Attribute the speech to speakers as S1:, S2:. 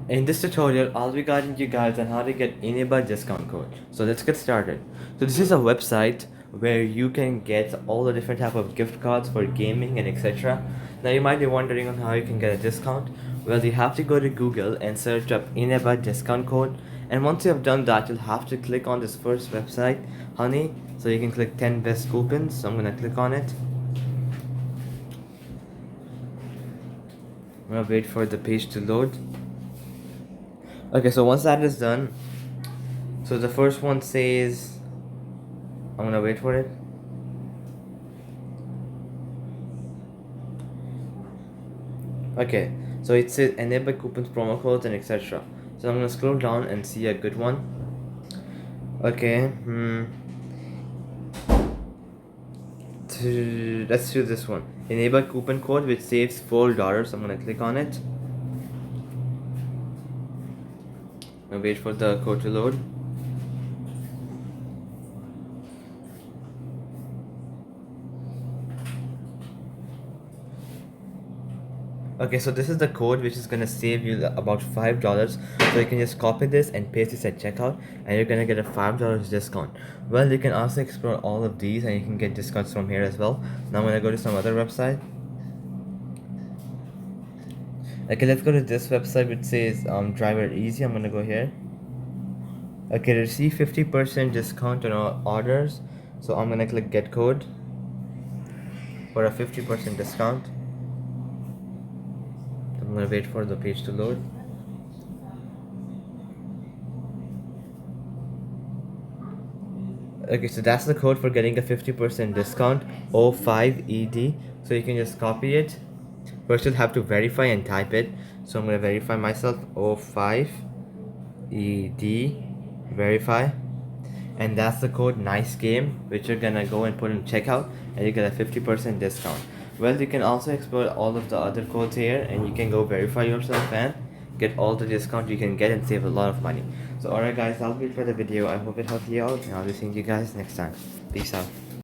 S1: In this tutorial, I'll be guiding you guys on how to get Eneba discount code. So let's get started. So this is a website where you can get all the different type of gift cards for gaming and etc. Now you might be wondering on how you can get a discount. Well, you have to go to Google and search up Eneba discount code. And once you have done that, you'll have to click on this first website, Honey. So you can click 10 best coupons. So I'm gonna click on it. I'm gonna wait for the page to load. Okay, so once that is done, so the first one says, I'm gonna wait for it. Okay, so it says enable coupons, promo codes, and etc. So I'm gonna scroll down and see a good one. Okay, let's do this one. Enable coupon code which saves $4. I'm gonna click on it. I'll wait for the code to load. Okay, so this is the code which is gonna save you about $5. So you can just copy this and paste this at checkout, and you're gonna get a $5 discount. Well, you can also explore all of these, and you can get discounts from here as well. Now I'm gonna go to some other website. Okay, let's go to this website which says driver easy. I'm gonna go here. Okay, receive 50% discount on all orders. So I'm gonna click get code for a 50% discount. I'm gonna wait for the page to load. Okay, so that's the code for getting a 50% discount, O5ED. So you can just copy it. First you'll have to verify and type it. So I'm gonna verify myself, O5ED, verify. And that's the code nice game, which you're gonna go and put in checkout, and you get a 50% discount. Well, you can also explore all of the other codes here, and you can go verify yourself and get all the discount you can get and save a lot of money. So alright guys, that'll be it for the video. I hope it helped you out, and I'll be seeing you guys next time. Peace out.